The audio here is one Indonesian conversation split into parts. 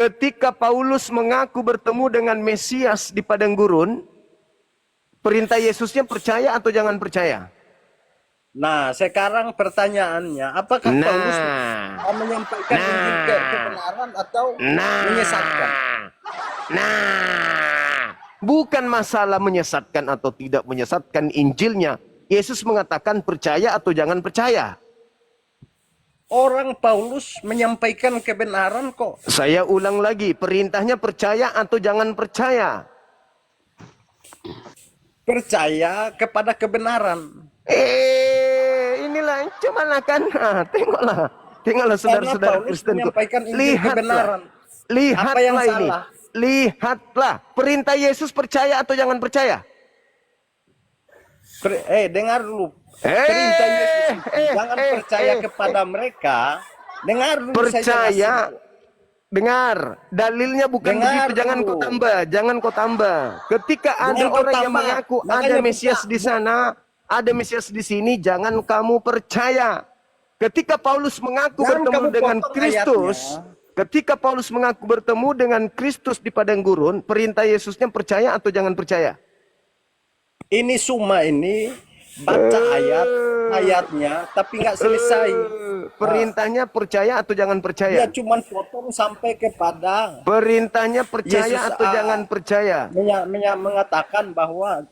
Ketika Paulus mengaku bertemu dengan Mesias di padang gurun, perintah Yesusnya percaya atau jangan percaya? Nah, sekarang pertanyaannya, apakah Paulus Nah, menyampaikan Injil nah, kebenaran atau menyesatkan? nah, bukan masalah menyesatkan atau tidak menyesatkan Injilnya. Yesus mengatakan percaya atau jangan percaya. Orang Paulus menyampaikan kebenaran kok. Saya ulang lagi, perintahnya percaya atau jangan percaya. Percaya kepada kebenaran. Inilah cobalah kan, tengoklah Karena saudara-saudara Paulus Kristenku, menyampaikan Injil kebenaran. Apa yang lihatlah ini, salah? lihatlah perintah Yesus percaya atau jangan percaya. Dengar dulu. Perintah Yesus itu jangan percaya kepada mereka. Dengar dulu saya Percaya, jelasin. dengar, dalilnya bukan Dengar begitu, jangan dulu. kau tambah, jangan kau tambah. Ketika ada Jangan kau orang yang tambah. mengaku ada Makanya Mesias di sana, ada Mesias di sini, jangan kamu percaya. Ketika Paulus mengaku Jangan bertemu kamu dengan potong Kristus, ayatnya. ketika Paulus mengaku bertemu dengan Kristus di padang gurun, perintah Yesusnya percaya atau jangan percaya? Ini Suma ini baca ayatnya, tapi nggak selesai. Perintahnya percaya atau jangan Dia percaya? cuma potong sampai kepada Perintahnya percaya Yesus atau jangan percaya? mengatakan bahwa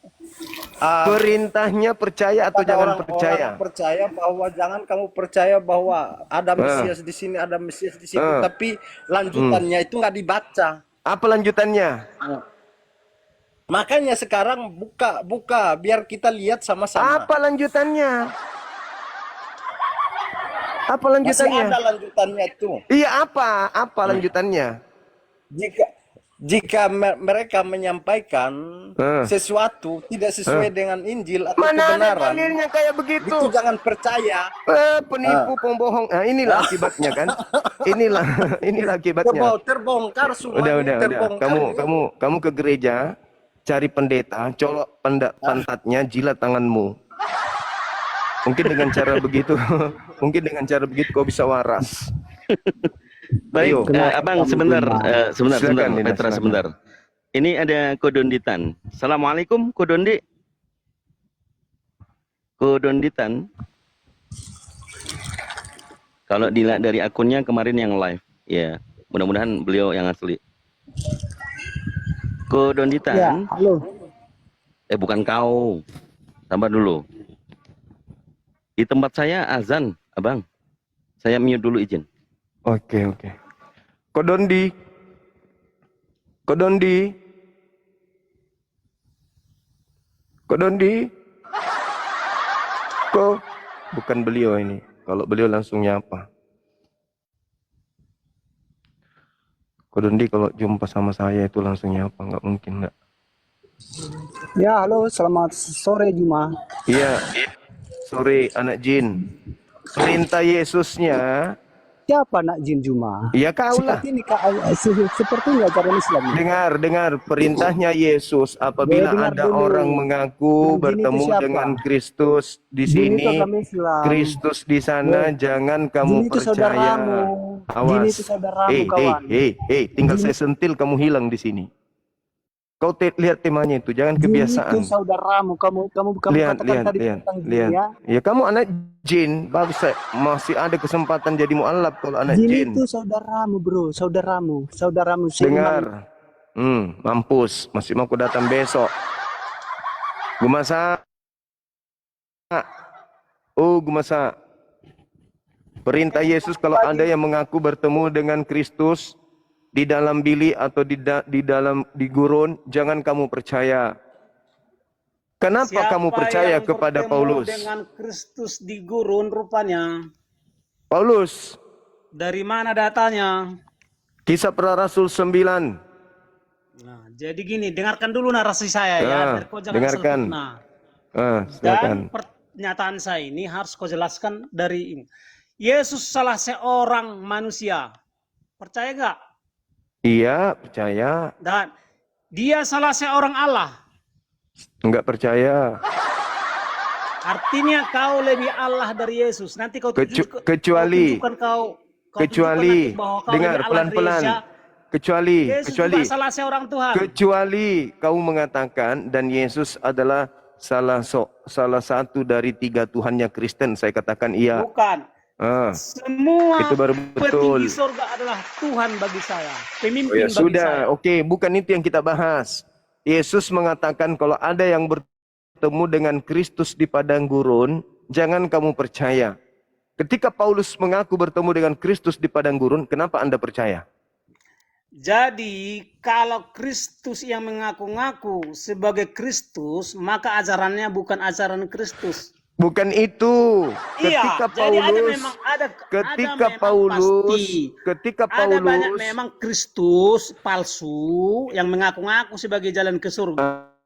Perintahnya percaya atau pada jangan orang-orang percaya? percaya bahwa jangan kamu percaya bahwa ada Mesias di sini, ada Mesias di situ, tapi lanjutannya itu nggak dibaca. Apa lanjutannya? Makanya sekarang buka biar kita lihat sama-sama. Apa lanjutannya? Apa Masih lanjutannya? ada lanjutannya itu. Iya, apa lanjutannya? Jika mereka menyampaikan sesuatu tidak sesuai dengan Injil atau Mana ada kebenaran, dalilnya kayak begitu? itu jangan percaya. Penipu, pembohong. Nah, inilah akibatnya kan? Inilah akibatnya. Terbongkar semua ini, Udah. terbongkar ini. Kamu ke gereja, cari pendeta, colok pantatnya, jilat tanganmu. Mungkin dengan cara begitu, kau bisa waras. Baik, Ayo. Abang sebentar, Silakan, Dina, Petra silakan. sebentar. Ini ada Kodonditan. Assalamualaikum Kodondi. Kodonditan. Kalau dilihat dari akunnya kemarin yang live, ya mudah-mudahan beliau yang asli. Kodonditan. Ya, halo. Bukan kau. Sabar dulu. Di tempat saya azan, Abang. Saya mute dulu izin. Oke. Kodondi. Kok bukan beliau ini. Kalau beliau langsung nyapa. Kodondi kalau jumpa sama saya itu langsung nyapa, nggak mungkin nggak. Ya, halo. Selamat sore, Juma. Iya. Sore anak jin. Perintah Yesusnya. Siapa nak jin Juma? Ya kau lah. Seperti ini ajaran Islam. Dengar perintahnya Yesus apabila Dengar ada dulu. orang mengaku Yang jin bertemu itu siapa? dengan Kristus di Jin sini, itu agama Islam. Kristus di sana, jangan Jin kamu itu percaya. saudaramu. Jin itu saudaramu, kawan. Tinggal saya sentil kamu hilang di sini. Kau lihat temanya itu, jangan kebiasaan. Jin itu saudaramu. Kamu Lihat. katakan tadi tentang jin ya. Ya kamu anak jin, bagus. Masih ada kesempatan jadi mualaf kalau anak Jin jin. itu saudaramu, bro. Saudaramu seiman. Dengar. Mampus, masih mau aku datang besok. Gumasa. Gumasa. Perintah Yesus kalau ada yang mengaku bertemu dengan Kristus di dalam bilik atau di gurun, jangan kamu percaya. Kenapa Siapa kamu percaya yang kepada bertemu Paulus? dengan Kristus di gurun rupanya? Paulus, Dari mana datanya? Kisah Para Rasul 9. Nah, jadi gini, dengarkan dulu narasi saya ya, biar kau jangan dengarkan. sempurna. Silakan. Dan pernyataan saya ini harus kau jelaskan dari ini. Yesus salah seorang manusia. Percaya nggak? Iya, percaya. Dan dia salah seorang Allah. Enggak percaya. Artinya kau lebih Allah dari Yesus. Nanti kau Kecuali, tunjukkan kau kecuali, tunjukkan bahwa kau dengar lebih Allah dari pelan-pelan. Yesus. Yesus juga salah seorang Tuhan. kecuali kau mengatakan dan Yesus adalah salah satu dari 3 Tuhannya Kristen, saya katakan iya. Bukan. Ah, Semua itu baru betul. petinggi surga adalah Tuhan bagi saya. Oh Pemimpin ya, bagi sudah, saya. oke, bukan itu yang kita bahas. Yesus mengatakan kalau ada yang bertemu dengan Kristus di padang gurun, jangan kamu percaya. Ketika Paulus mengaku bertemu dengan Kristus di padang gurun, kenapa Anda percaya? Jadi kalau Kristus yang mengaku-ngaku sebagai Kristus, maka ajarannya bukan ajaran Kristus. Bukan itu. Iya, Ketika jadi ada Paulus, memang ada ketika memang Paulus, pasti. ketika Ada banyak Paulus, memang Kristus palsu yang mengaku-ngaku sebagai jalan ke surga.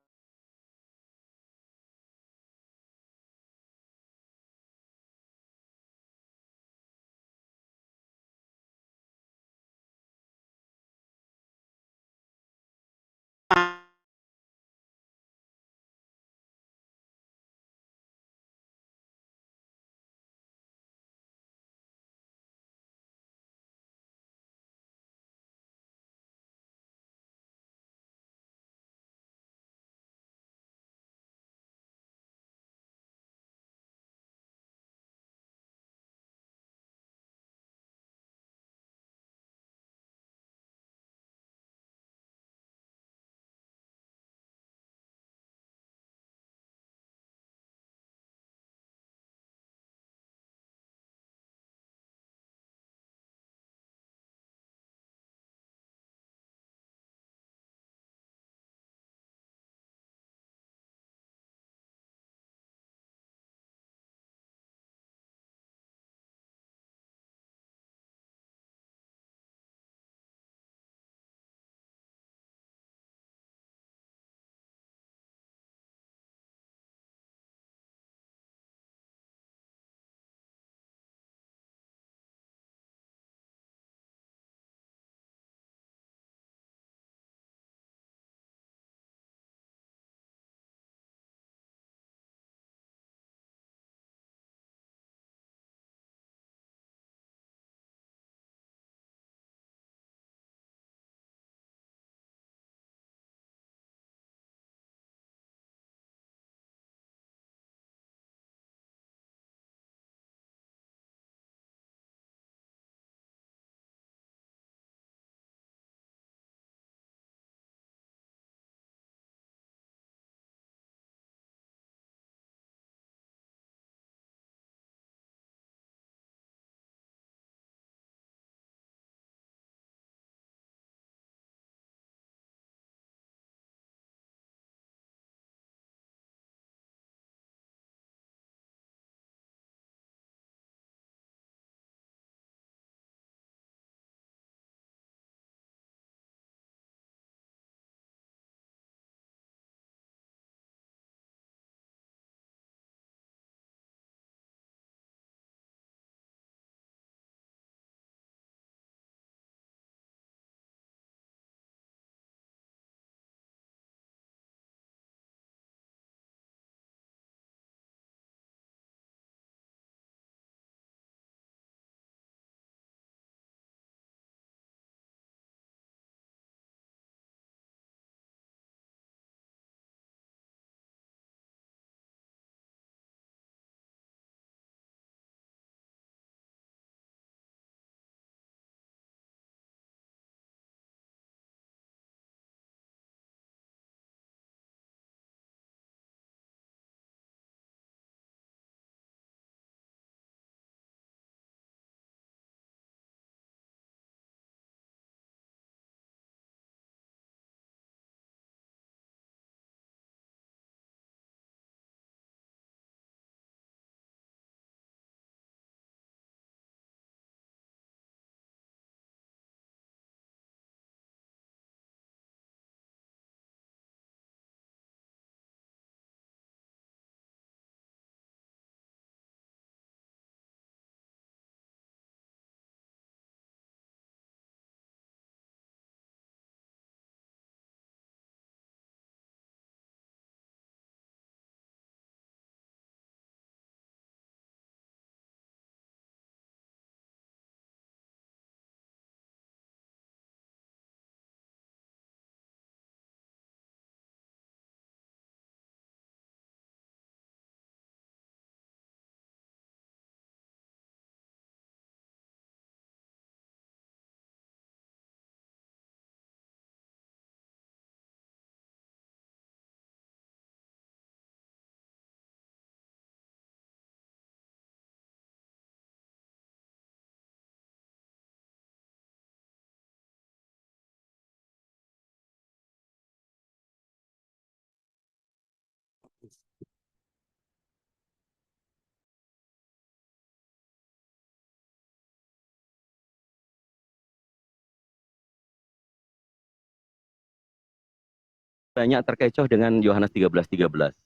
Banyak terkecoh dengan Yohanes 13:13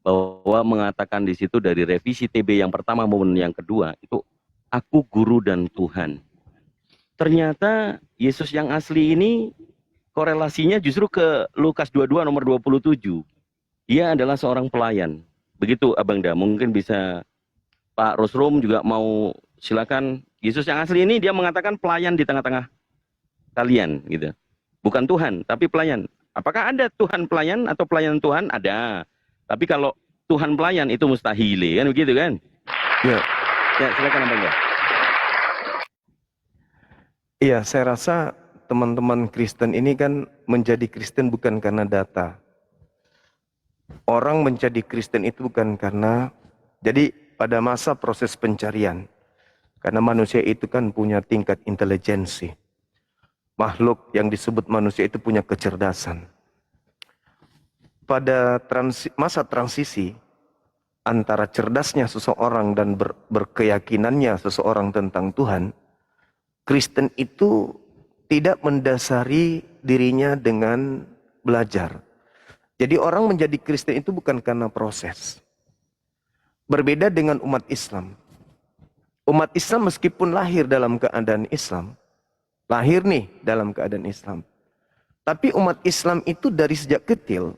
bahwa mengatakan di situ dari revisi TB yang pertama maupun yang kedua itu aku guru dan Tuhan. Ternyata Yesus yang asli ini korelasinya justru ke Lukas 22 nomor 27. Dia adalah seorang pelayan. Begitu Abang Da, mungkin bisa Pak Rosrum juga mau silakan. Yesus yang asli ini dia mengatakan pelayan di tengah-tengah kalian gitu. Bukan Tuhan, tapi pelayan. Apakah ada Tuhan pelayan atau pelayan Tuhan? Ada. Tapi kalau Tuhan pelayan itu mustahil, kan begitu kan? Ya. Ya, silakan Abang Da. Iya, saya rasa teman-teman Kristen ini kan menjadi Kristen bukan karena data. Orang menjadi Kristen itu bukan karena, jadi pada masa proses pencarian, karena manusia itu kan punya tingkat intelijensi. Makhluk yang disebut manusia itu punya kecerdasan. Pada masa transisi antara cerdasnya seseorang dan berkeyakinannya seseorang tentang Tuhan, Kristen itu tidak mendasari dirinya dengan belajar. Jadi orang menjadi Kristen itu bukan karena proses. Berbeda dengan umat Islam. Umat Islam meskipun lahir dalam keadaan Islam, lahir nih dalam keadaan Islam. Tapi umat Islam itu dari sejak kecil,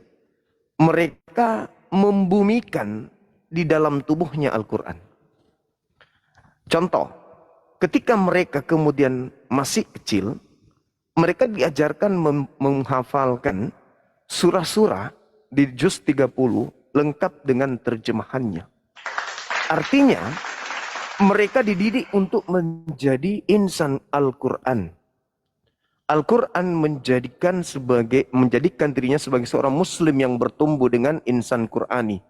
mereka membumikan di dalam tubuhnya Al-Quran. Contoh, ketika mereka kemudian masih kecil, mereka diajarkan menghafalkan surah-surah di juz 30 lengkap dengan terjemahannya. Artinya, mereka dididik untuk menjadi insan Al-Quran. Al-Quran menjadikan dirinya sebagai seorang Muslim yang bertumbuh dengan insan Qurani.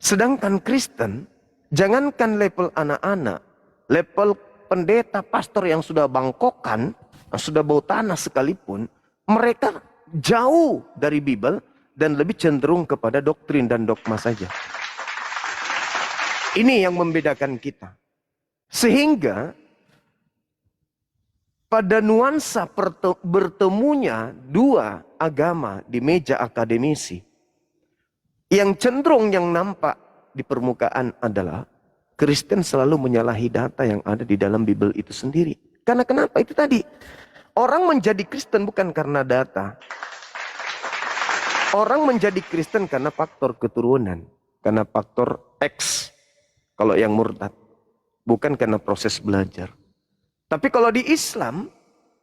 Sedangkan Kristen, jangankan level anak-anak, level pendeta, pastor yang sudah bangkokan, sudah bau tanah sekalipun, mereka jauh dari Bible dan lebih cenderung kepada doktrin dan dogma saja. Ini yang membedakan kita. Sehingga pada nuansa bertemunya dua agama di meja akademisi, yang cenderung yang nampak di permukaan adalah Kristen selalu menyalahi data yang ada di dalam Bible itu sendiri. Karena kenapa? Itu tadi. Orang menjadi Kristen bukan karena data. Orang menjadi Kristen karena faktor keturunan. Karena faktor X. Kalau yang murtad. Bukan karena proses belajar. Tapi kalau di Islam,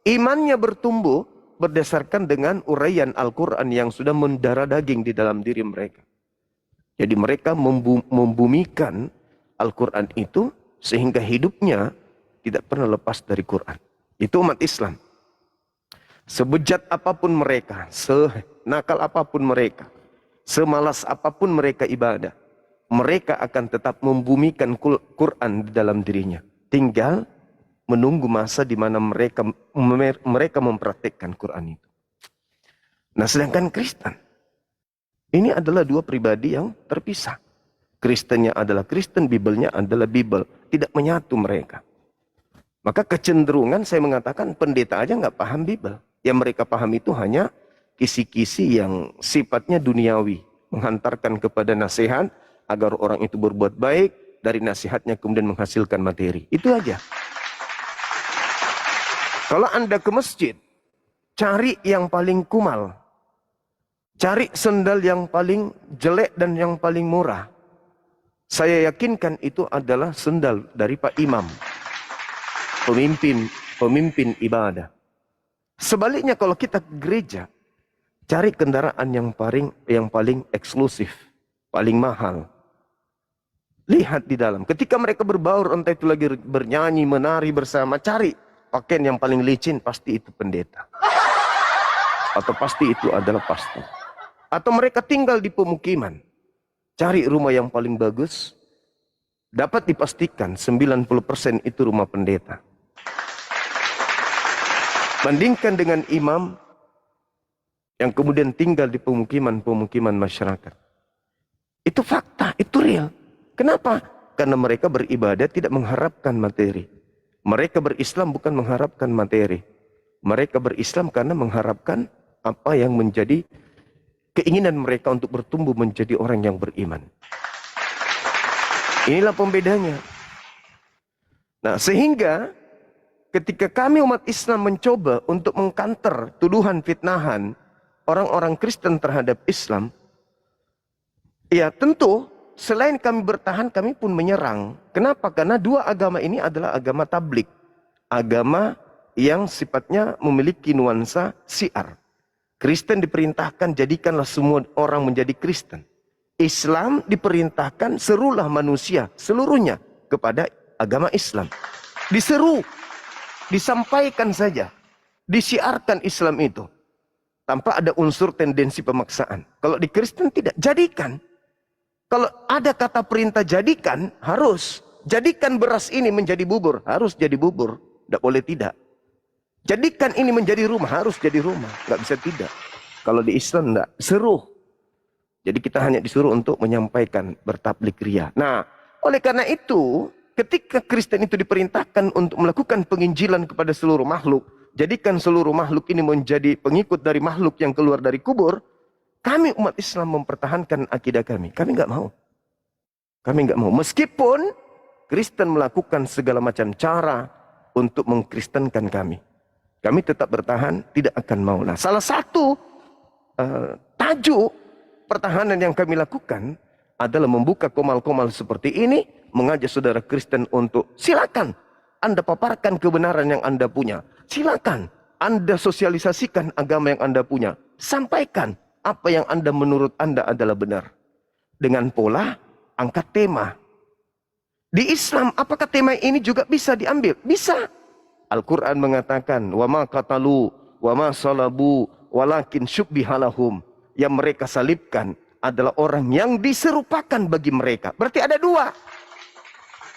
imannya bertumbuh berdasarkan dengan uraian Al-Quran yang sudah mendarah daging di dalam diri mereka. Jadi mereka membumikan Al-Quran itu sehingga hidupnya tidak pernah lepas dari Quran. Itu umat Islam. Sebejat apapun mereka, senakal apapun mereka, semalas apapun mereka ibadah, mereka akan tetap membumikan Quran di dalam dirinya. Tinggal menunggu masa di mana mereka mempraktekkan Quran itu. Nah, sedangkan Kristen, ini adalah dua pribadi yang terpisah. Kristennya adalah Kristen, Bibelnya adalah Bibel. Tidak menyatu mereka. Maka kecenderungan saya mengatakan pendeta aja nggak paham Bibel. Yang mereka paham itu hanya kisi-kisi yang sifatnya duniawi. Menghantarkan kepada nasihat agar orang itu berbuat baik. Dari nasihatnya kemudian menghasilkan materi. Itu aja. Kalau Anda ke masjid, cari yang paling kumal. Cari sendal yang paling jelek dan yang paling murah. Saya yakinkan itu adalah sendal dari Pak Imam. Pemimpin ibadah. Sebaliknya kalau kita ke gereja, cari kendaraan yang paling eksklusif, paling mahal. Lihat di dalam. Ketika mereka berbaur, entah itu lagi bernyanyi, menari bersama, cari pakaian yang paling licin, pasti itu pendeta. Atau pasti itu adalah pastor. Atau mereka tinggal di pemukiman. Cari rumah yang paling bagus. Dapat dipastikan 90% itu rumah pendeta. Bandingkan dengan imam yang kemudian tinggal di pemukiman-pemukiman masyarakat. Itu fakta, itu real. Kenapa? Karena mereka beribadah tidak mengharapkan materi. Mereka berislam bukan mengharapkan materi. Mereka berislam karena mengharapkan apa yang menjadi keinginan mereka untuk bertumbuh menjadi orang yang beriman. Inilah pembedanya. Nah, sehingga ketika kami umat Islam mencoba untuk mengkanter tuduhan fitnahan orang-orang Kristen terhadap Islam, ya tentu selain kami bertahan, kami pun menyerang. Kenapa? Karena dua agama ini adalah agama tablik. Agama yang sifatnya memiliki nuansa syiar. Kristen diperintahkan jadikanlah semua orang menjadi Kristen. Islam diperintahkan serulah manusia seluruhnya kepada agama Islam. Diseru, disampaikan saja, disiarkan Islam itu tanpa ada unsur tendensi pemaksaan. Kalau di Kristen tidak, jadikan. Kalau ada kata perintah jadikan, harus. Jadikan beras ini menjadi bubur, harus jadi bubur. Tidak boleh tidak. Jadikan ini menjadi rumah, harus jadi rumah. Nggak bisa tidak. Kalau di Islam tidak, seru. Jadi kita hanya disuruh untuk menyampaikan bertablik ria. Nah, oleh karena itu, ketika Kristen itu diperintahkan untuk melakukan penginjilan kepada seluruh makhluk, jadikan seluruh makhluk ini menjadi pengikut dari makhluk yang keluar dari kubur, kami umat Islam mempertahankan akidah kami. Kami nggak mau. Kami nggak mau. Meskipun Kristen melakukan segala macam cara untuk mengkristenkan kami. Kami tetap bertahan, tidak akan mau. Nah, salah satu tajuk pertahanan yang kami lakukan adalah membuka komal-komal seperti ini, mengajak saudara Kristen untuk silakan Anda paparkan kebenaran yang Anda punya. Silakan Anda sosialisasikan agama yang Anda punya. Sampaikan apa yang Anda menurut Anda adalah benar. Dengan pola angkat tema. Di Islam, apakah tema ini juga bisa diambil? Bisa. Al-Quran mengatakan, wa ma qatalu, wa ma salabu, walakin syubbihalahum. Yang mereka salibkan adalah orang yang diserupakan bagi mereka. Berarti ada dua.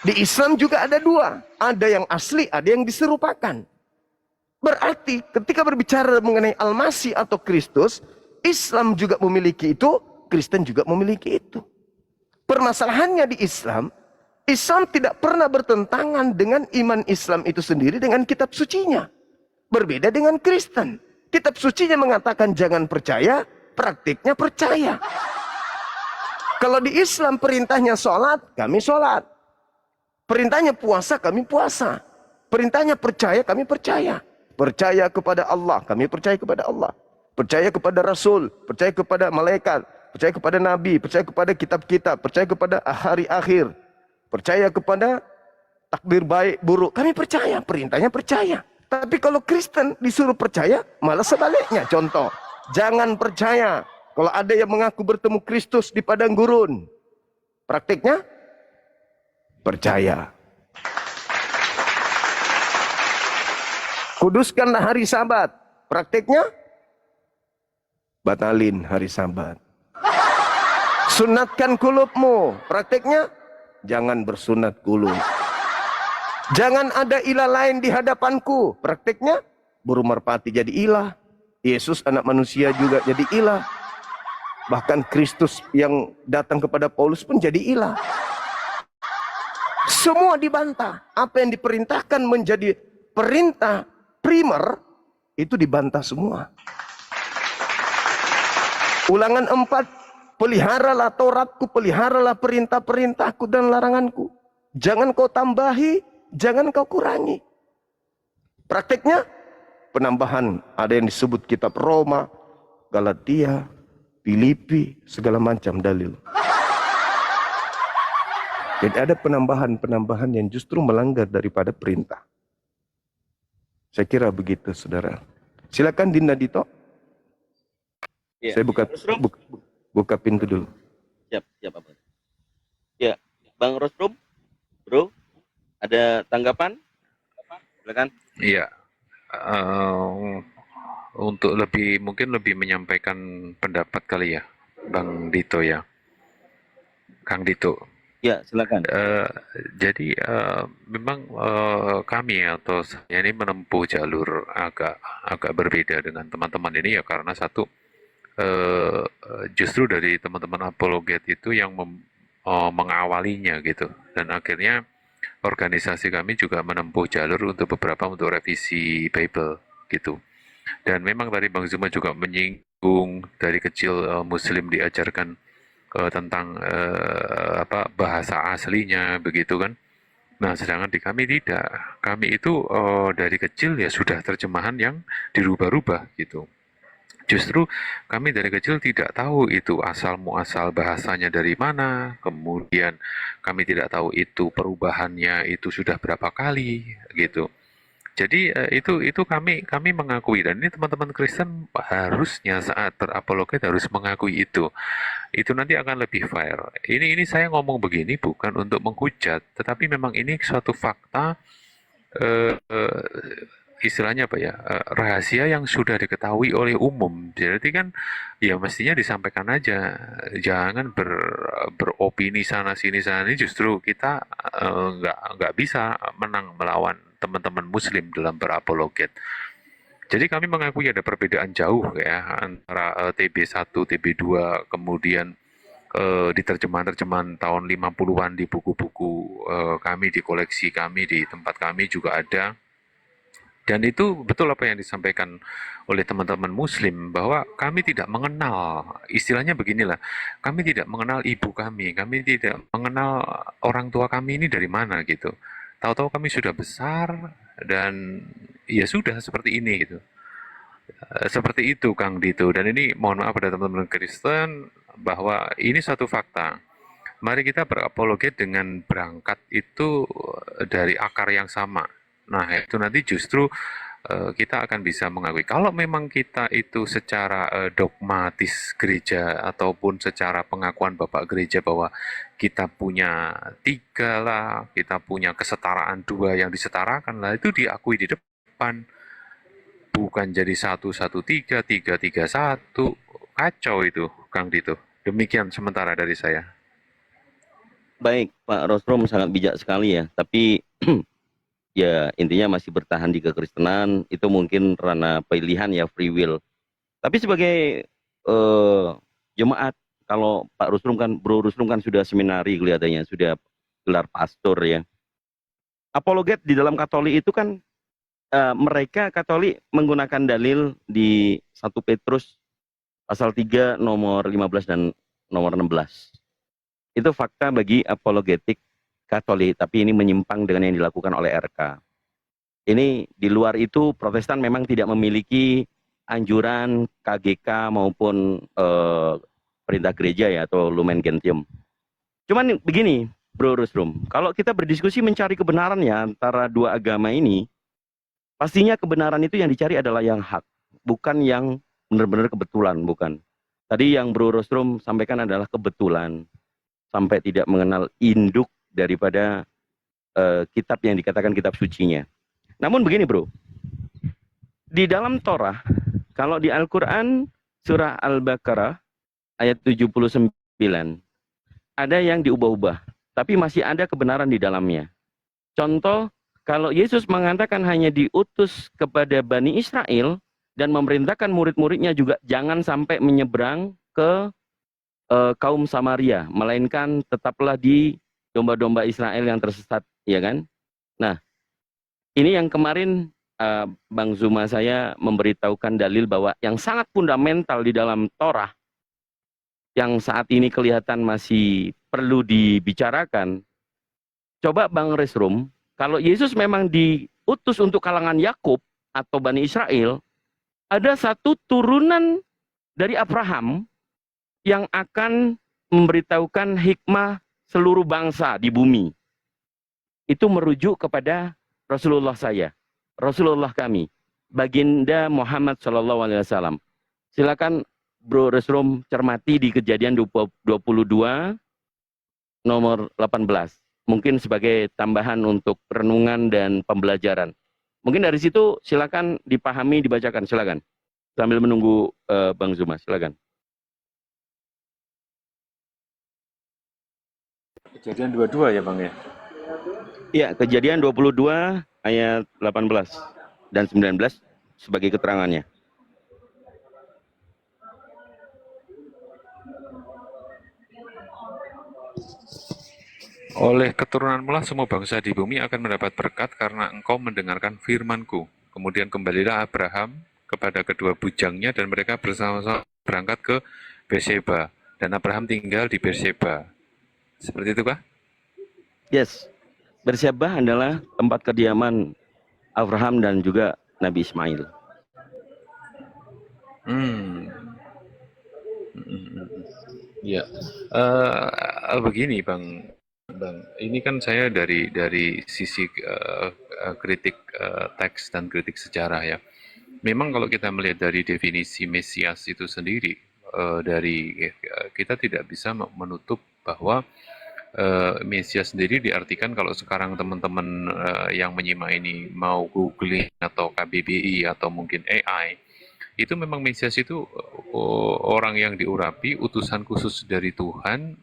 Di Islam juga ada dua. Ada yang asli, ada yang diserupakan. Berarti ketika berbicara mengenai Al-Masih atau Kristus, Islam juga memiliki itu, Kristen juga memiliki itu. Permasalahannya di Islam, Islam tidak pernah bertentangan dengan iman Islam itu sendiri dengan kitab sucinya. Berbeda dengan Kristen. Kitab sucinya mengatakan jangan percaya, praktiknya percaya. Kalau di Islam perintahnya sholat, kami sholat. Perintahnya puasa, kami puasa. Perintahnya percaya, kami percaya. Percaya kepada Allah, kami percaya kepada Allah. Percaya kepada Rasul, percaya kepada malaikat, percaya kepada Nabi, percaya kepada kitab-kitab, percaya kepada hari akhir. Percaya kepada takdir baik, buruk. Kami percaya, perintahnya percaya. Tapi kalau Kristen disuruh percaya, malah sebaliknya. Contoh. Jangan percaya kalau ada yang mengaku bertemu Kristus di padang gurun. Praktiknya percaya. Kuduskanlah hari Sabat. Praktiknya batalin hari Sabat. Sunatkan kulubmu. Praktiknya jangan bersunat kulub. Jangan ada ilah lain di hadapanku. Praktiknya burung merpati jadi ilah. Yesus anak manusia juga jadi ilah. Bahkan Kristus yang datang kepada Paulus pun jadi ilah. Semua dibantah. Apa yang diperintahkan menjadi perintah primer, itu dibantah semua. Ulangan 4, peliharalah Tauratku, peliharalah perintah-perintahku dan laranganku. Jangan kau tambahi, jangan kau kurangi. Praktiknya, penambahan, ada yang disebut kitab Roma, Galatia, Filipi, segala macam dalil. Jadi ada penambahan-penambahan yang justru melanggar daripada perintah. Saya kira begitu, saudara. Silakan Dinda Dito. Ya. Saya buka pintu dulu. Siap, Abang. Ya, Bang Rosrum, bro, ada tanggapan? Silakan. Iya. Untuk mungkin lebih menyampaikan pendapat kali ya, Bang Dito ya, Kang Dito. Ya, silakan. Jadi memang kami atau saya ini menempuh jalur agak berbeda dengan teman-teman ini ya, karena satu, justru dari teman-teman apologet itu yang mengawalinya gitu. Dan akhirnya organisasi kami juga menempuh jalur untuk revisi Bible gitu. Dan memang tadi Bang Zuma juga menyinggung dari kecil Muslim diajarkan tentang bahasa aslinya begitu kan. Nah, sedangkan di kami tidak. Kami itu dari kecil ya sudah terjemahan yang dirubah-rubah gitu. Justru kami dari kecil tidak tahu itu asal muasal bahasanya dari mana, kemudian kami tidak tahu itu perubahannya itu sudah berapa kali gitu. Jadi itu kami mengakui, dan ini teman-teman Kristen harusnya saat berapologet harus mengakui itu. Itu nanti akan lebih fair. Ini saya ngomong begini bukan untuk menghujat, tetapi memang ini suatu fakta, eh, eh, istilahnya apa ya, rahasia yang sudah diketahui oleh umum. Jadi kan ya mestinya disampaikan aja, jangan beropini sana sini sana. Ini justru kita nggak bisa menang melawan teman-teman Muslim dalam berapologet. Jadi kami mengakui ada perbedaan jauh ya antara TB1, TB2, kemudian di terjemahan-terjemahan tahun 50-an di buku-buku kami, di koleksi kami, di tempat kami juga ada. Dan itu betul apa yang disampaikan oleh teman-teman Muslim, bahwa kami tidak mengenal, istilahnya beginilah, kami tidak mengenal ibu kami tidak mengenal orang tua kami ini dari mana gitu. Tahu-tahu kami sudah besar dan ya sudah seperti ini gitu. Seperti itu Kang Dito. Dan ini mohon maaf pada teman-teman Kristen bahwa ini satu fakta. Mari kita berapologet dengan berangkat itu dari akar yang sama. Nah, itu nanti justru kita akan bisa mengakui. Kalau memang kita itu secara dogmatis gereja ataupun secara pengakuan Bapak Gereja bahwa kita punya 3 lah, kita punya kesetaraan 2 yang disetarakan lah, itu diakui di depan. Bukan jadi 113, 331, kacau itu Kang Dito. Demikian sementara dari saya. Baik, Pak Rosrom sangat bijak sekali ya. Tapi ya intinya masih bertahan di kekristenan, itu mungkin karena pilihan ya, free will. Tapi sebagai jemaat, kalau Pak Rusrum kan, Bro Rusrum kan sudah seminari kelihatannya, sudah gelar pastor ya. Apologet di dalam Katolik itu kan mereka Katolik menggunakan dalil di 1 Petrus pasal 3 nomor 15 dan nomor 16. Itu fakta bagi apologetik Katolik, tapi ini menyimpang dengan yang dilakukan oleh RK. Ini di luar itu Protestan memang tidak memiliki anjuran KGK maupun perintah gereja ya, atau Lumen Gentium. Cuman begini, Bro Rusrum, kalau kita berdiskusi mencari kebenaran ya antara dua agama ini, pastinya kebenaran itu yang dicari adalah yang hak, bukan yang benar-benar kebetulan, bukan. Tadi yang Bro Rusrum sampaikan adalah kebetulan, sampai tidak mengenal induk daripada kitab yang dikatakan kitab sucinya. Namun begini bro, di dalam Torah, kalau di Al-Quran surah Al-Baqarah ayat 79, ada yang diubah-ubah, tapi masih ada kebenaran di dalamnya. Contoh, kalau Yesus mengatakan hanya diutus kepada Bani Israel dan memerintahkan murid-muridnya juga jangan sampai menyeberang ke kaum Samaria, melainkan tetaplah di domba-domba Israel yang tersesat, ya kan? Nah, ini yang kemarin Bang Zuma saya memberitahukan dalil bahwa yang sangat fundamental di dalam Torah, yang saat ini kelihatan masih perlu dibicarakan. Coba Bang Resrum, kalau Yesus memang diutus untuk kalangan Yakub atau Bani Israel, ada satu turunan dari Abraham yang akan memberitahukan hikmah seluruh bangsa di bumi. Itu merujuk kepada Rasulullah saya, Rasulullah kami, baginda Muhammad SAW. Silakan Bro Resrum cermati di Kejadian 22 nomor 18. Mungkin sebagai tambahan untuk renungan dan pembelajaran. Mungkin dari situ silakan dipahami, dibacakan, silakan. Sambil menunggu Bang Zuma, silakan. Kejadian 22 ya Bang ya? Iya, Kejadian 22 ayat 18 dan 19 sebagai keterangannya. Oleh keturunanmu lah semua bangsa di bumi akan mendapat berkat karena engkau mendengarkan firman-Ku. Kemudian kembalilah Abraham kepada kedua bujangnya dan mereka bersama-sama berangkat ke Berseba. Dan Abraham tinggal di Berseba. Seperti itu kah? Yes. Berseba adalah tempat kediaman Abraham dan juga Nabi Ismail. Ya, begini Bang, ini kan saya dari sisi kritik teks dan kritik sejarah ya. Memang kalau kita melihat dari definisi Mesias itu sendiri, kita tidak bisa menutup bahwa Mesias sendiri diartikan kalau sekarang teman-teman yang menyimak ini mau googling atau KBBI atau mungkin AI, itu memang Mesias itu orang yang diurapi, utusan khusus dari Tuhan,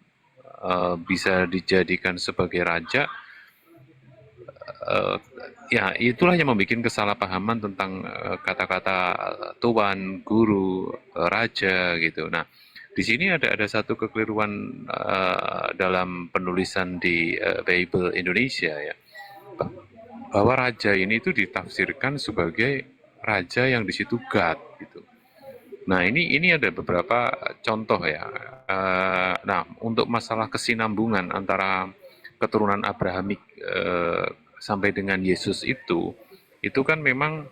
bisa dijadikan sebagai raja. Ya, itulah yang membuat kesalahpahaman tentang kata-kata tuan, guru, raja gitu. Nah, di sini ada satu kekeliruan dalam penulisan di Bible Indonesia ya, bahwa raja ini itu ditafsirkan sebagai raja yang di situ God gitu. Nah, ini ada beberapa contoh ya. Nah, untuk masalah kesinambungan antara keturunan Abrahamik sampai dengan Yesus itu kan memang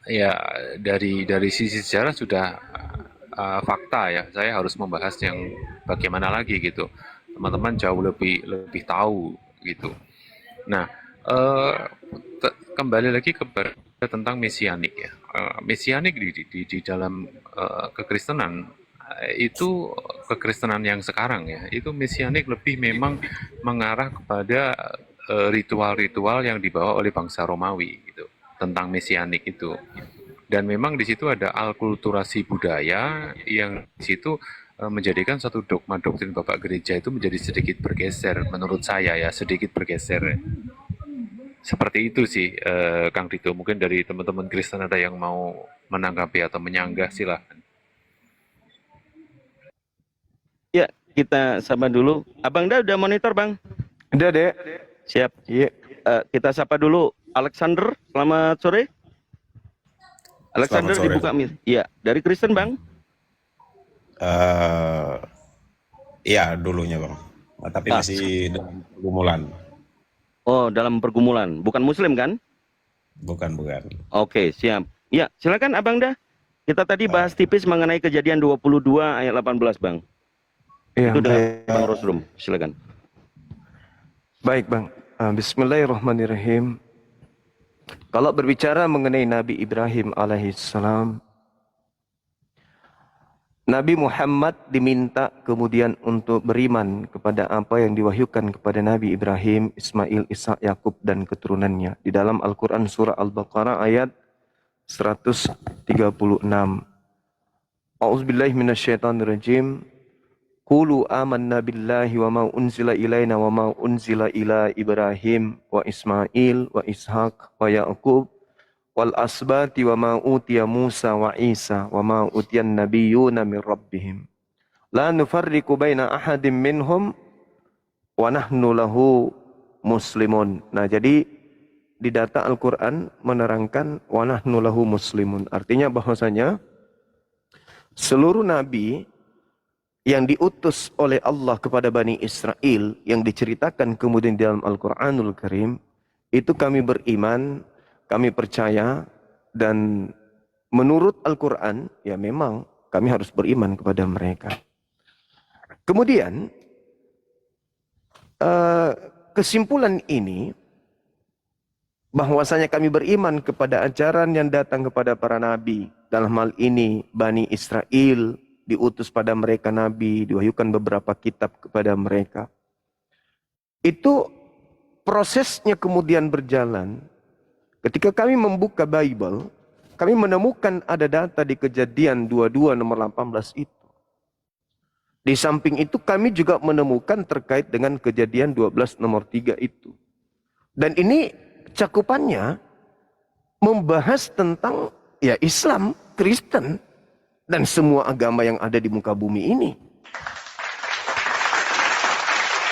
ya dari sisi sejarah sudah fakta ya. Saya harus membahas yang bagaimana lagi gitu. Teman-teman jauh lebih tahu gitu. Nah, kembali lagi kepada tentang mesianik ya. Mesianik di dalam kekristenan itu kekristenan yang sekarang ya, itu mesianik lebih memang mengarah kepada ritual-ritual yang dibawa oleh bangsa Romawi gitu tentang mesianik itu. Dan memang di situ ada alkulturasi budaya yang di situ menjadikan satu dogma doktrin Bapak Gereja itu menjadi sedikit bergeser, menurut saya ya, sedikit bergeser. Seperti itu sih, Kang Dito. Mungkin dari teman-teman Kristen ada yang mau menanggapi atau menyanggah, silahkan. Ya, kita sabar dulu. Abang dah udah monitor, Bang? Udah, Dek. Siap. Iya. Kita sapa dulu Alexander. Selamat sore. Alexander Selamat sore. dibuka. Iya, dari Kristen, Bang? Iya, dulunya Bang. Tapi masih dalam pergumulan. Oh, dalam pergumulan. Bukan Muslim kan? Bukan. Oke, siap. Ya, silakan Abang dah. Kita tadi bahas tipis mengenai Kejadian 22 ayat 18, Bang. Iya, Itu dengan baik. Bang Rosrum. Silakan. Baik, Bang. Bismillahirrahmanirrahim. Kalau berbicara mengenai Nabi Ibrahim alaihissalam, Nabi Muhammad diminta kemudian untuk beriman kepada apa yang diwahyukan kepada Nabi Ibrahim, Ismail, Ishak, Yakub dan keturunannya. Di dalam Al-Quran surah Al-Baqarah ayat 136. A'udzubillahi minasyaitonirrajim. Qulu amanna billahi wa ma unzila ilaina wa ma unzila ila Ibrahim wa Ismail wa Ishaq wa Yaqub wal asbati wa ma utiya Musa wa Isa wa ma utiyan nabiyyuna min rabbihim la nufarriqu baina ahadin minhum wa nahnu lahu muslimun. Nah, jadi di data Al-Qur'an menerangkan wa nahnu lahu muslimun, artinya bahwasanya seluruh nabi yang diutus oleh Allah kepada Bani Israel yang diceritakan kemudian di dalam Al-Quranul Karim, itu kami beriman, kami percaya, dan menurut Al-Quran, ya memang kami harus beriman kepada mereka. Kemudian, kesimpulan ini, bahwasanya kami beriman kepada ajaran yang datang kepada para nabi, dalam hal ini Bani Israel, diutus pada mereka nabi, diwahyukan beberapa kitab kepada mereka. Itu prosesnya kemudian berjalan. Ketika kami membuka Bible, kami menemukan ada data di Kejadian 22 nomor 18 itu. Di samping itu kami juga menemukan terkait dengan Kejadian 12 nomor 3 itu. Dan ini cakupannya membahas tentang ya Islam, Kristen, dan semua agama yang ada di muka bumi ini.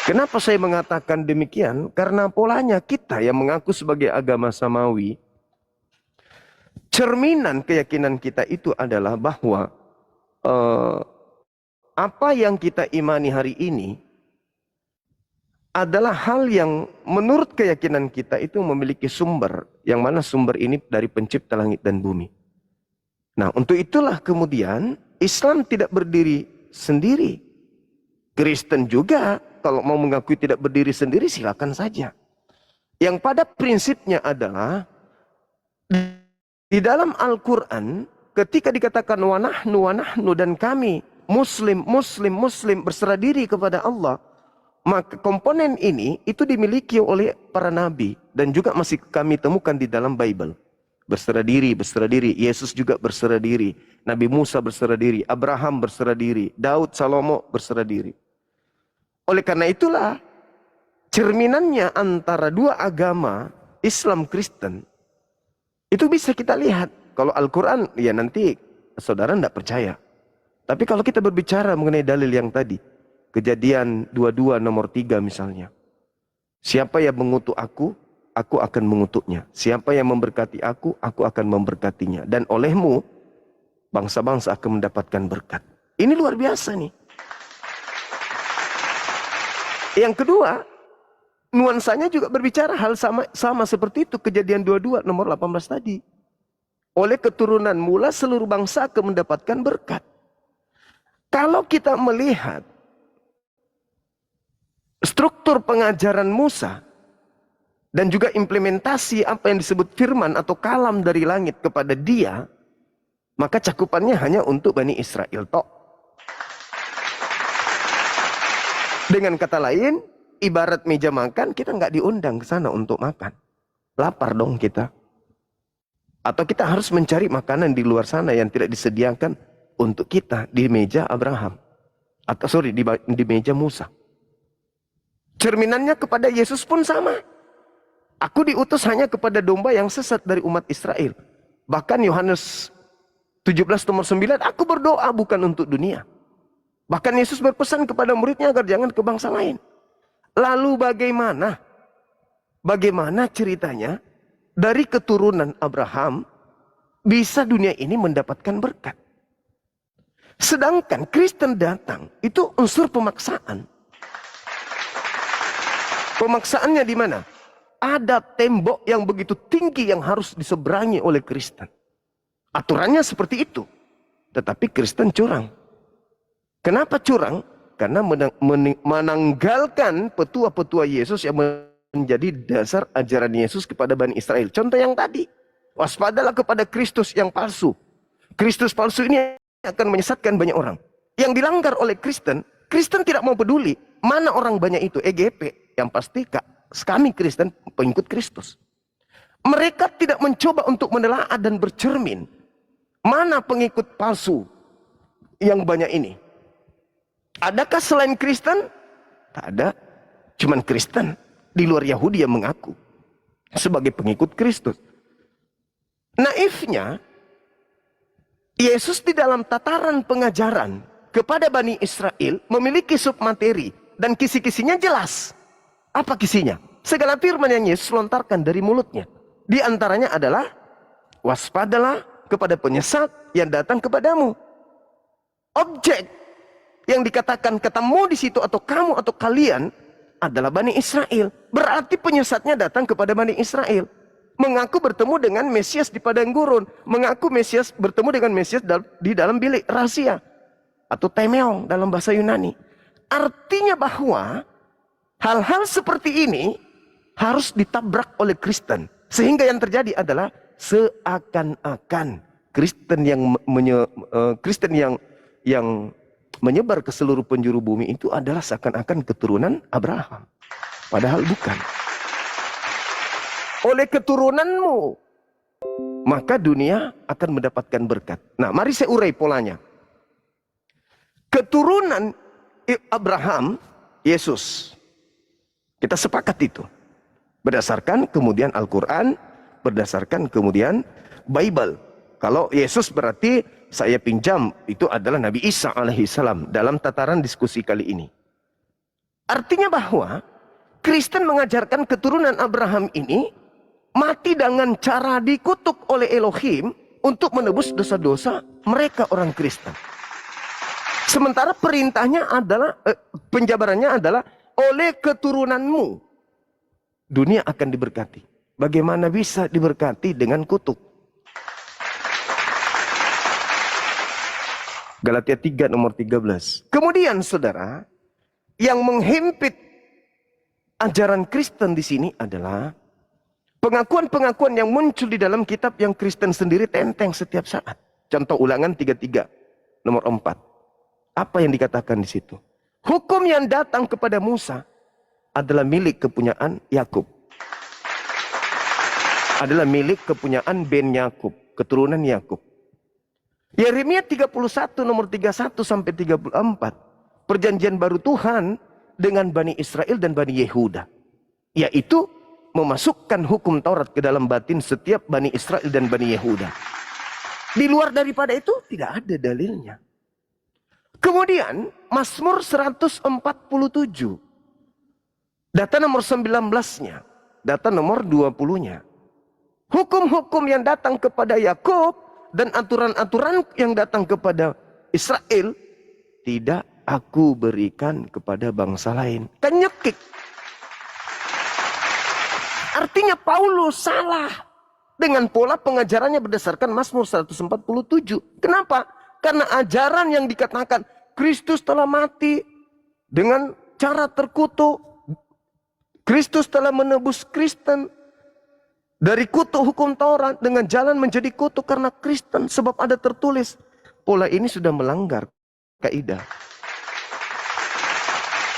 Kenapa saya mengatakan demikian? Karena polanya kita yang mengaku sebagai agama samawi, cerminan keyakinan kita itu adalah bahwa apa yang kita imani hari ini adalah hal yang menurut keyakinan kita itu memiliki sumber, yang mana sumber ini dari pencipta langit dan bumi. Nah, untuk itulah kemudian Islam tidak berdiri sendiri. Kristen juga kalau mau mengakui tidak berdiri sendiri silakan saja. Yang pada prinsipnya adalah di dalam Al-Quran ketika dikatakan wanahnu dan kami muslim berserah diri kepada Allah, maka komponen ini itu dimiliki oleh para nabi dan juga masih kami temukan di dalam Bible. Berserah diri. Yesus juga berserah diri. Nabi Musa berserah diri. Abraham berserah diri. Daud, Salomo berserah diri. Oleh karena itulah cerminannya antara dua agama Islam Kristen itu bisa kita lihat. Kalau Al-Quran ya nanti saudara tidak percaya. Tapi kalau kita berbicara mengenai dalil yang tadi, Kejadian 22 nomor 3 misalnya. Siapa yang mengutuk aku akan mengutuknya. Siapa yang memberkati aku akan memberkatinya. Dan olehmu, bangsa-bangsa akan mendapatkan berkat. Ini luar biasa nih. Yang kedua, nuansanya juga berbicara hal sama seperti itu. Kejadian 22 nomor 18 tadi. Oleh keturunan mula seluruh bangsa akan mendapatkan berkat. Kalau kita melihat struktur pengajaran Musa dan juga implementasi apa yang disebut firman atau kalam dari langit kepada dia, maka cakupannya hanya untuk Bani Israel tok. Dengan kata lain, ibarat meja makan, kita nggak diundang ke sana untuk makan. Lapar dong kita. Atau kita harus mencari makanan di luar sana yang tidak disediakan untuk kita di meja Abraham. Atau di meja Musa. Cerminannya kepada Yesus pun sama. Aku diutus hanya kepada domba yang sesat dari umat Israel. Bahkan Yohanes 17 nomor 9, aku berdoa bukan untuk dunia. Bahkan Yesus berpesan kepada muridnya agar jangan ke bangsa lain. Lalu bagaimana? Bagaimana ceritanya dari keturunan Abraham bisa dunia ini mendapatkan berkat? Sedangkan Kristen datang itu unsur pemaksaan. Pemaksaannya di mana? Ada tembok yang begitu tinggi yang harus diseberangi oleh Kristen. Aturannya seperti itu. Tetapi Kristen curang. Kenapa curang? Karena menanggalkan petua-petua Yesus yang menjadi dasar ajaran Yesus kepada Bani Israel. Contoh yang tadi. Waspadalah kepada Kristus yang palsu. Kristus palsu ini akan menyesatkan banyak orang. Yang dilanggar oleh Kristen, Kristen tidak mau peduli. Mana orang banyak itu? EGP. Yang pasti kami Kristen pengikut Kristus. Mereka tidak mencoba untuk menelaah dan bercermin. Mana pengikut palsu yang banyak ini? Adakah selain Kristen? Tak ada. Cuman Kristen di luar Yahudi yang mengaku sebagai pengikut Kristus. Naifnya, Yesus di dalam tataran pengajaran kepada Bani Israel memiliki submateri dan kisi-kisinya jelas. Apa kisinya? Segala firman yang Yesus lontarkan dari mulutnya. Di antaranya adalah, waspadalah kepada penyesat yang datang kepadamu. Objek yang dikatakan ketemu di situ atau kamu atau kalian adalah Bani Israel. Berarti penyesatnya datang kepada Bani Israel. Mengaku bertemu dengan Mesias di padang gurun. Mengaku Mesias bertemu dengan Mesias di dalam bilik rahasia. Atau temeong dalam bahasa Yunani. Artinya bahwa hal-hal seperti ini harus ditabrak oleh Kristen. Sehingga yang terjadi adalah seakan-akan Kristen yang menyebar ke seluruh penjuru bumi itu adalah seakan-akan keturunan Abraham. Padahal bukan. Oleh keturunanmu, maka dunia akan mendapatkan berkat. Nah, mari saya urai polanya. Keturunan Abraham, Yesus. Kita sepakat itu. Berdasarkan kemudian Al-Quran, berdasarkan kemudian Bible. Kalau Yesus berarti saya pinjam itu adalah Nabi Isa alaihissalam dalam tataran diskusi kali ini. Artinya bahwa Kristen mengajarkan keturunan Abraham ini mati dengan cara dikutuk oleh Elohim untuk menebus dosa-dosa mereka orang Kristen. Sementara perintahnya adalah, penjabarannya adalah oleh keturunanmu dunia akan diberkati. Bagaimana bisa diberkati dengan kutuk? Galatia 3 nomor 13. Kemudian saudara, yang menghimpit ajaran Kristen di sini adalah pengakuan-pengakuan yang muncul di dalam kitab yang Kristen sendiri tenteng setiap saat. Contoh Ulangan 33 nomor 4. Apa yang dikatakan di situ? Hukum yang datang kepada Musa adalah milik kepunyaan Yakub. Adalah milik kepunyaan Ben Yakub, keturunan Yakub. Yeremia 31 nomor 31 sampai 34. Perjanjian baru Tuhan dengan Bani Israel dan Bani Yehuda. Yaitu memasukkan hukum Taurat ke dalam batin setiap Bani Israel dan Bani Yehuda. Di luar daripada itu tidak ada dalilnya. Kemudian Mazmur 147. Data nomor 19-nya. Data nomor 20-nya. Hukum-hukum yang datang kepada Yakub dan aturan-aturan yang datang kepada Israel tidak aku berikan kepada bangsa lain. Kan nyekik. Artinya Paulus salah dengan pola pengajarannya berdasarkan Mazmur 147. Kenapa? Karena ajaran yang dikatakan Kristus telah mati dengan cara terkutuk. Kristus telah menebus Kristen dari kutuk hukum Taurat dengan jalan menjadi kutuk karena Kristen. Sebab ada tertulis. Pola ini sudah melanggar kaidah.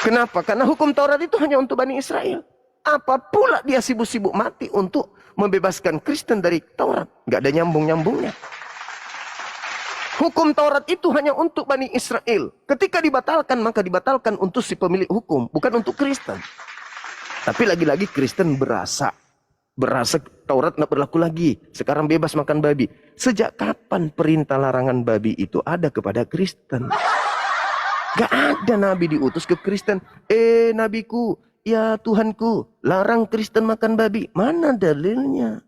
Kenapa? Karena hukum Taurat itu hanya untuk Bani Israel. Apa pula dia sibuk-sibuk mati untuk membebaskan Kristen dari Taurat? Gak ada nyambung-nyambungnya. Hukum Taurat itu hanya untuk Bani Israel. Ketika dibatalkan, maka dibatalkan untuk si pemilik hukum. Bukan untuk Kristen. Tapi lagi-lagi Kristen berasa Taurat tidak berlaku lagi. Sekarang bebas makan babi. Sejak kapan perintah larangan babi itu ada kepada Kristen? Gak ada nabi diutus ke Kristen. Nabiku, ya Tuhanku, larang Kristen makan babi. Mana dalilnya?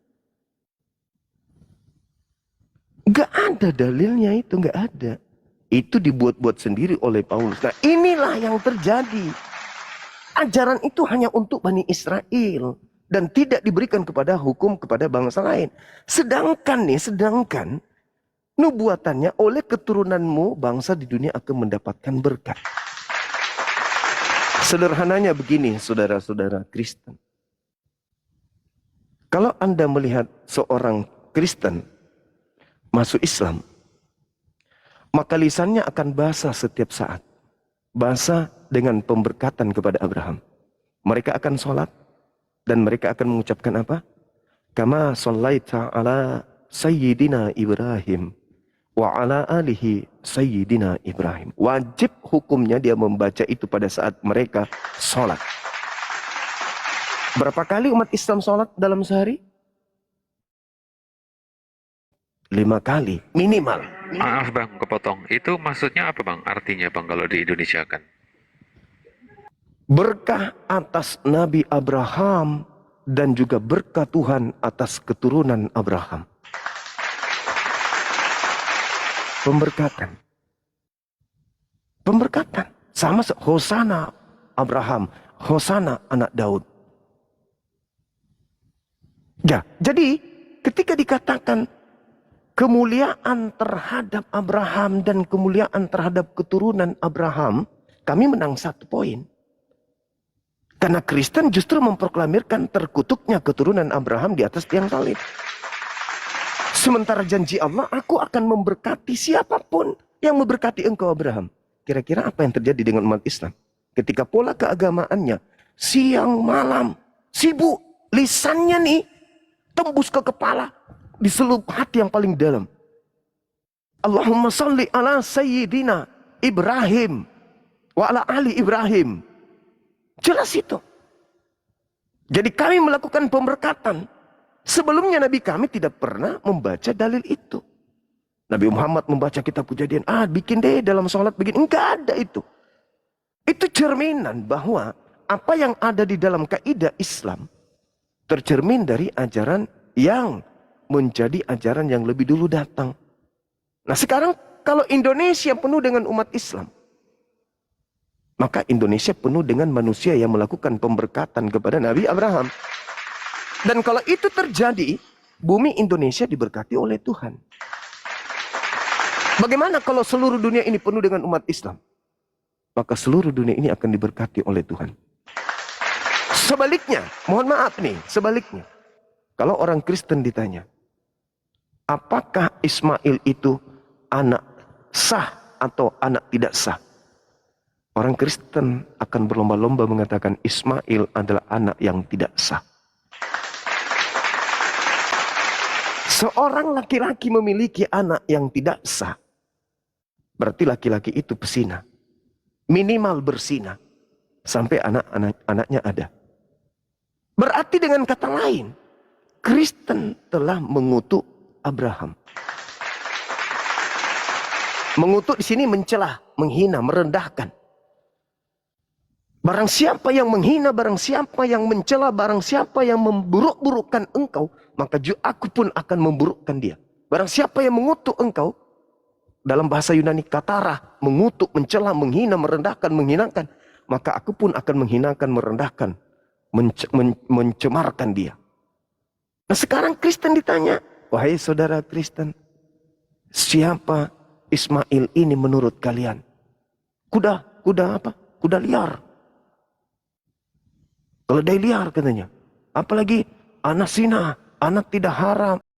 Gak ada dalilnya itu, gak ada. Itu dibuat-buat sendiri oleh Paulus. Nah inilah yang terjadi. Ajaran itu hanya untuk Bani Israel. Dan tidak diberikan kepada hukum kepada bangsa lain. Sedangkan nubuatannya oleh keturunanmu bangsa di dunia akan mendapatkan berkat. Sederhananya begini saudara-saudara Kristen. Kalau Anda melihat seorang Kristen masuk Islam, maka lisannya akan basah setiap saat. Basah dengan pemberkatan kepada Abraham. Mereka akan sholat dan mereka akan mengucapkan apa? Kama shallaita ala sayyidina Ibrahim wa ala alihi sayyidina Ibrahim. Wajib hukumnya dia membaca itu pada saat mereka sholat. Berapa kali umat Islam sholat dalam sehari? 5 kali minimal. Maaf bang, kepotong. Itu maksudnya apa bang? Artinya bang kalau di Indonesia kan? Berkah atas Nabi Abraham dan juga berkah Tuhan atas keturunan Abraham. Pemberkatan. Pemberkatan. Sama Hosana Abraham. Hosana anak Daud. Ya, jadi ketika dikatakan kemuliaan terhadap Abraham dan kemuliaan terhadap keturunan Abraham, kami menang 1 poin. Karena Kristen justru memproklamirkan terkutuknya keturunan Abraham di atas tiang salib. Sementara janji Allah, aku akan memberkati siapapun yang memberkati engkau Abraham. Kira-kira apa yang terjadi dengan umat Islam? Ketika pola keagamaannya, siang malam, sibuk, lisannya nih, tembus ke kepala, di seluruh hati yang paling dalam. Allahumma salli ala sayyidina Ibrahim wa ala ali Ibrahim. Jelas itu. Jadi kami melakukan pemberkatan. Sebelumnya Nabi kami tidak pernah membaca dalil itu. Nabi Muhammad membaca kitab Kejadian. Bikin deh dalam sholat begini. Enggak ada itu. Itu cerminan bahwa apa yang ada di dalam kaidah Islam tercermin dari ajaran yang menjadi ajaran yang lebih dulu datang. Nah sekarang kalau Indonesia penuh dengan umat Islam, maka Indonesia penuh dengan manusia yang melakukan pemberkatan kepada Nabi Abraham. Dan kalau itu terjadi, bumi Indonesia diberkati oleh Tuhan. Bagaimana kalau seluruh dunia ini penuh dengan umat Islam? Maka seluruh dunia ini akan diberkati oleh Tuhan. Sebaliknya, mohon maaf nih, sebaliknya. Kalau orang Kristen ditanya, apakah Ismail itu anak sah atau anak tidak sah? Orang Kristen akan berlomba-lomba mengatakan Ismail adalah anak yang tidak sah. Seorang laki-laki memiliki anak yang tidak sah, berarti laki-laki itu pesina. Minimal bersina sampai anak-anaknya ada. Berarti dengan kata lain, Kristen telah mengutuk Abraham. Mengutuk di sini mencela, menghina, merendahkan. Barang siapa yang menghina, barang siapa yang mencela, barang siapa yang memburuk-burukkan engkau, maka aku pun akan memburukkan dia. Barang siapa yang mengutuk engkau, dalam bahasa Yunani katara, mengutuk, mencela, menghina, merendahkan, menghinakan, maka aku pun akan menghinakan, merendahkan, mencemarkan dia. Nah sekarang Kristen ditanya, wahai saudara Kristen, siapa Ismail ini menurut kalian? Kuda apa? Kuda liar. Keledai liar katanya. Apalagi anak zina, anak tidak haram.